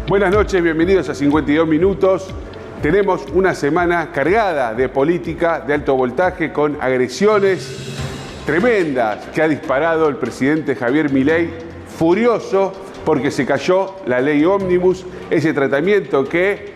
Buenas noches, bienvenidos a 52 Minutos. Tenemos una semana cargada de política de alto voltaje con agresiones tremendas que ha disparado el presidente Javier Milei, furioso porque se cayó la ley Ómnibus, ese tratamiento que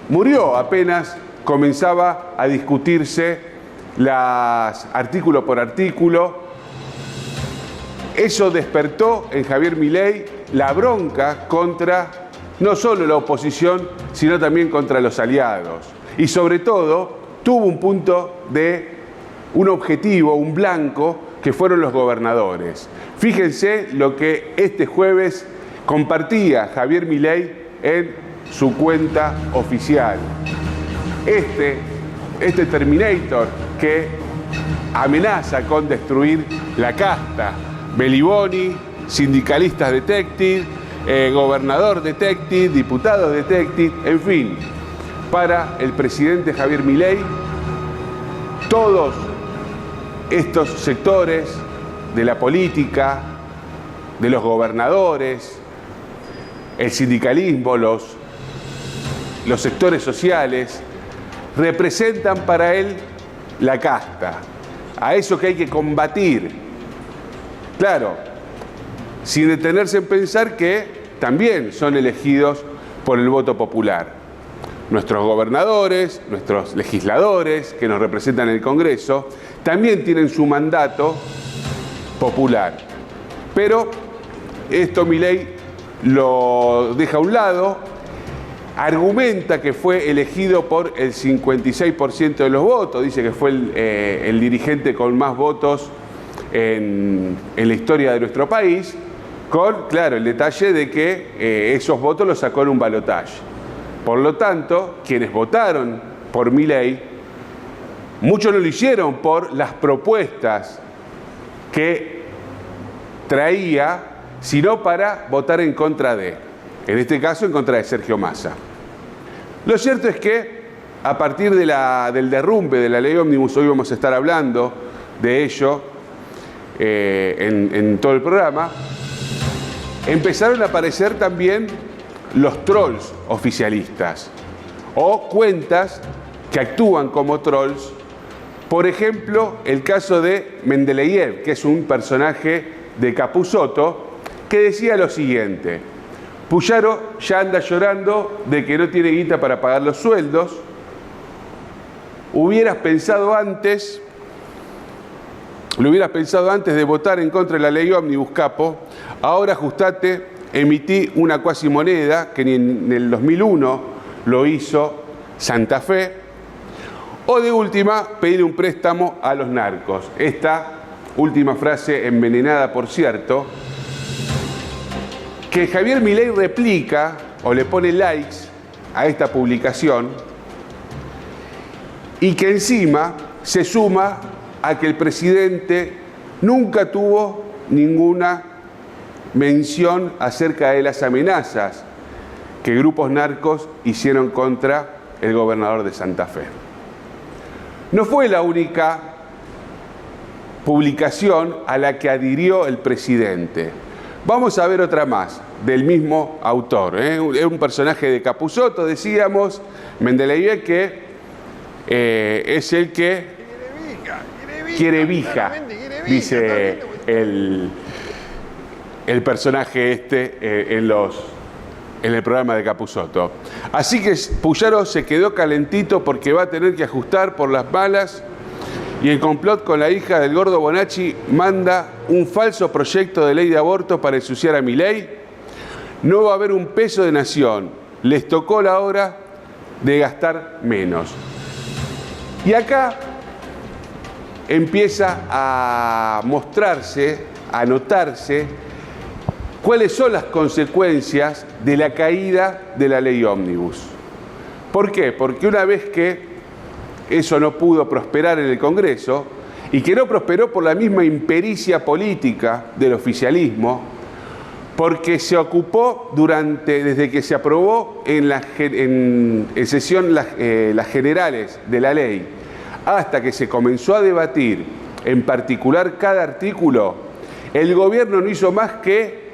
murió apenas comenzaba a discutirse artículo por artículo. Eso despertó en Javier Milei la bronca contra no solo la oposición, sino también contra los aliados. Y sobre todo, tuvo un punto un objetivo, un blanco, que fueron los gobernadores. Fíjense lo que este jueves compartía Javier Milei en su cuenta oficial. Este Terminator que amenaza con destruir la casta. Meliboni, sindicalistas detective, gobernador detective, diputados detective, en fin. Para el presidente Javier Milei, todos estos sectores de la política, de los gobernadores, el sindicalismo, los sectores sociales, representan para él la casta, a eso que hay que combatir. Claro, sin detenerse en pensar que también son elegidos por el voto popular. Nuestros gobernadores, nuestros legisladores que nos representan en el Congreso, también tienen su mandato popular. Pero esto Milei lo deja a un lado, argumenta que fue elegido por el 56% de los votos, dice que fue el dirigente con más votos en la historia de nuestro país, con, claro, el detalle de que esos votos los sacó en un balotaje. Por lo tanto, quienes votaron por Milei, muchos no lo hicieron por las propuestas que traía, sino para votar en contra en este caso, en contra de Sergio Massa. Lo cierto es que, a partir del derrumbe de la ley Ómnibus, hoy vamos a estar hablando de ello en todo el programa, empezaron a aparecer también los trolls oficialistas o cuentas que actúan como trolls. Por ejemplo, el caso de Mendeleev, que es un personaje de Capusotto, que decía lo siguiente: Puyaro ya anda llorando de que no tiene guita para pagar los sueldos. Lo hubieras pensado antes de votar en contra de la ley Ómnibus, capo. Ahora ajustate, emití una cuasimoneda, que ni en el 2001 lo hizo Santa Fe. O de última, pedir un préstamo a los narcos. Esta última frase, envenenada por cierto, que Javier Milei replica o le pone likes a esta publicación y que encima se suma a que el presidente nunca tuvo ninguna mención acerca de las amenazas que grupos narcos hicieron contra el gobernador de Santa Fe. No fue la única publicación a la que adhirió el presidente. Vamos a ver otra más, del mismo autor. Es un personaje de Capusotto, decíamos, Mendeleev, que es el que quiere vija, dice el personaje en el programa de Capusotto. Así que Puyaro se quedó calentito porque va a tener que ajustar por las malas, y el complot con la hija del gordo Bonacci manda un falso proyecto de ley de aborto para ensuciar a Milei. No va a haber un peso de nación. Les tocó la hora de gastar menos. Y acá empieza a mostrarse, a notarse, cuáles son las consecuencias de la caída de la ley Ómnibus. ¿Por qué? Porque una vez que eso no pudo prosperar en el Congreso, y que no prosperó por la misma impericia política del oficialismo, porque se ocupó desde que se aprobó en sesión las generales de la ley, hasta que se comenzó a debatir en particular cada artículo, el gobierno no hizo más que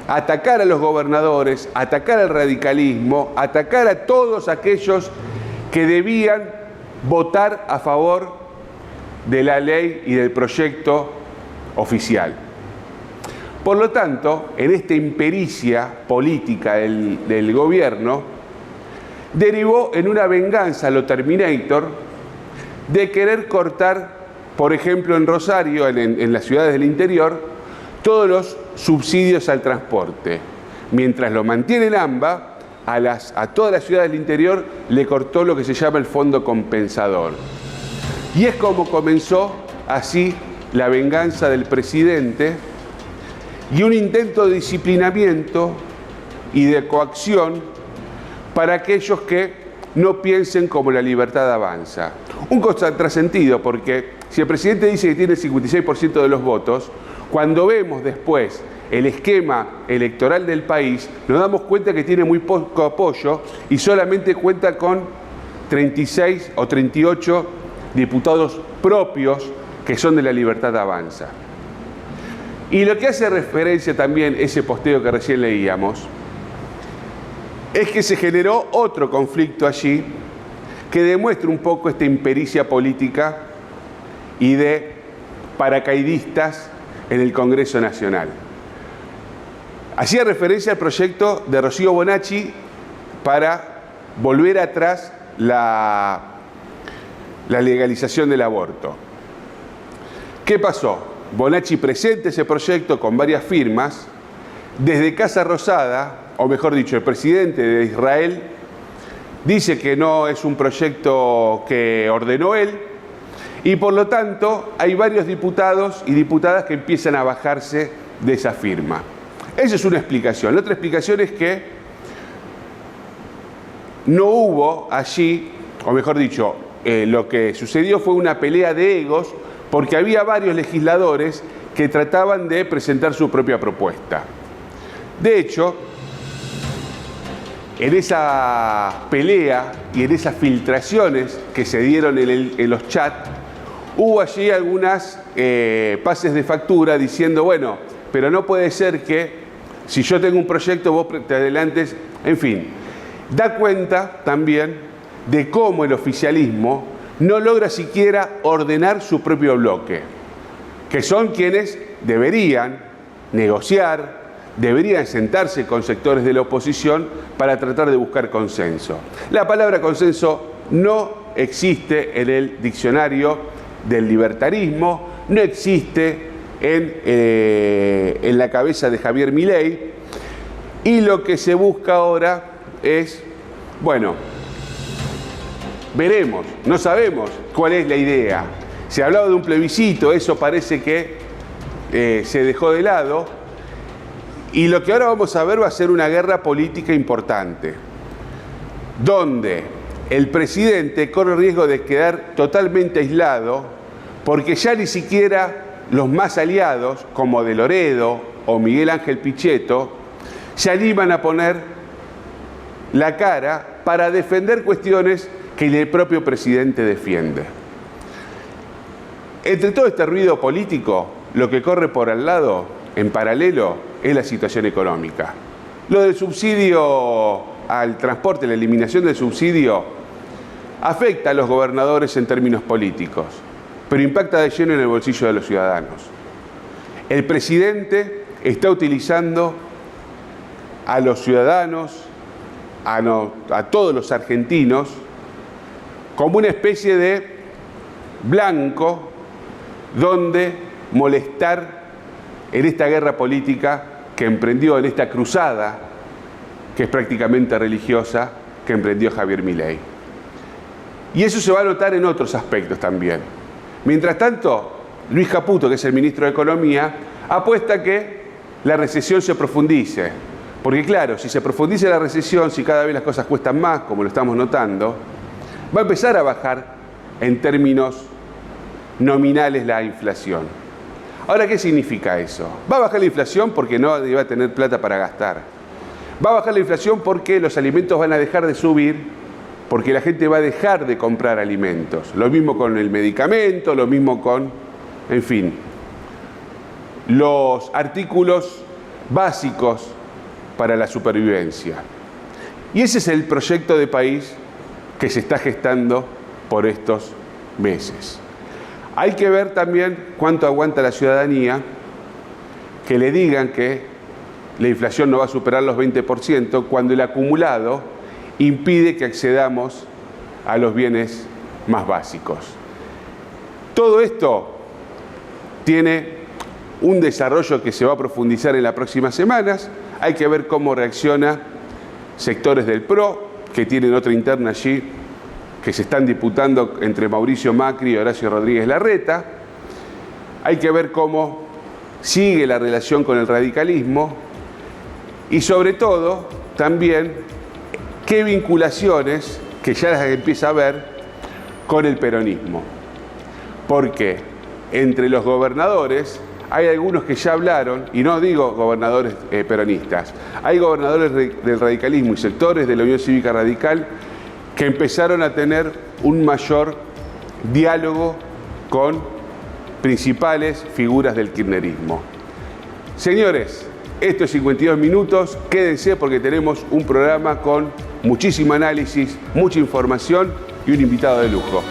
atacar a los gobernadores, atacar al radicalismo, atacar a todos aquellos que debían votar a favor de la ley y del proyecto oficial. Por lo tanto, en esta impericia política del gobierno, derivó en una venganza a lo Terminator de querer cortar, por ejemplo en Rosario, en las ciudades del interior, todos los subsidios al transporte. Mientras lo mantiene en AMBA, a todas las ciudades del interior le cortó lo que se llama el fondo compensador. Y es como comenzó así la venganza del presidente y un intento de disciplinamiento y de coacción para aquellos que no piensen como la libertad avanza. Un contrasentido, porque si el presidente dice que tiene el 56% de los votos, cuando vemos después el esquema electoral del país, nos damos cuenta que tiene muy poco apoyo y solamente cuenta con 36 o 38 diputados propios que son de la libertad avanza. Y lo que hace referencia también ese posteo que recién leíamos, es que se generó otro conflicto allí que demuestra un poco esta impericia política y de paracaidistas en el Congreso Nacional. Hacía referencia al proyecto de Rocío Bonacci para volver atrás la legalización del aborto. ¿Qué pasó? Bonacci presenta ese proyecto con varias firmas. Desde Casa Rosada, o mejor dicho, el presidente de Israel dice que no es un proyecto que ordenó él y por lo tanto hay varios diputados y diputadas que empiezan a bajarse de esa firma. Esa es una explicación. La otra explicación es que no hubo allí, o mejor dicho, lo que sucedió fue una pelea de egos porque había varios legisladores que trataban de presentar su propia propuesta. De hecho, en esa pelea y en esas filtraciones que se dieron en los chats, hubo allí algunas pases de factura diciendo, bueno, pero no puede ser que si yo tengo un proyecto vos te adelantes, en fin. Da cuenta también de cómo el oficialismo no logra siquiera ordenar su propio bloque, que son quienes deberían negociar, deberían sentarse con sectores de la oposición para tratar de buscar consenso. La palabra consenso no existe en el diccionario del libertarismo, no existe en la cabeza de Javier Milei, y lo que se busca ahora es, bueno, veremos, no sabemos cuál es la idea. Se ha hablado de un plebiscito, eso parece que se dejó de lado, y lo que ahora vamos a ver va a ser una guerra política importante, donde el presidente corre el riesgo de quedar totalmente aislado, porque ya ni siquiera los más aliados, como De Loredo o Miguel Ángel Pichetto, se animan a poner la cara para defender cuestiones que el propio presidente defiende. Entre todo este ruido político, lo que corre por al lado, en paralelo, es la situación económica. Lo del subsidio al transporte, la eliminación del subsidio, afecta a los gobernadores en términos políticos, pero impacta de lleno en el bolsillo de los ciudadanos. El presidente está utilizando a los ciudadanos, a todos los argentinos, como una especie de blanco donde molestar en esta guerra política que emprendió, en esta cruzada, que es prácticamente religiosa, que emprendió Javier Milei. Y eso se va a notar en otros aspectos también. Mientras tanto, Luis Caputo, que es el ministro de Economía, apuesta que la recesión se profundice. Porque claro, si se profundiza la recesión, si cada vez las cosas cuestan más, como lo estamos notando, va a empezar a bajar en términos nominales la inflación. Ahora, ¿qué significa eso? Va a bajar la inflación porque no va a tener plata para gastar. Va a bajar la inflación porque los alimentos van a dejar de subir, porque la gente va a dejar de comprar alimentos. Lo mismo con el medicamento, lo mismo con, en fin, los artículos básicos para la supervivencia. Y ese es el proyecto de país que se está gestando por estos meses. Hay que ver también cuánto aguanta la ciudadanía, que le digan que la inflación no va a superar los 20% cuando el acumulado impide que accedamos a los bienes más básicos. Todo esto tiene un desarrollo que se va a profundizar en las próximas semanas. Hay que ver cómo reacciona sectores del PRO, que tienen otra interna allí, que se están disputando entre Mauricio Macri y Horacio Rodríguez Larreta. Hay que ver cómo sigue la relación con el radicalismo y sobre todo también qué vinculaciones, que ya las empieza a ver, con el peronismo. Porque entre los gobernadores hay algunos que ya hablaron, y no digo gobernadores peronistas, hay gobernadores del radicalismo y sectores de la Unión Cívica Radical que empezaron a tener un mayor diálogo con principales figuras del kirchnerismo. Señores, esto es 52 minutos, quédense porque tenemos un programa con muchísimo análisis, mucha información y un invitado de lujo.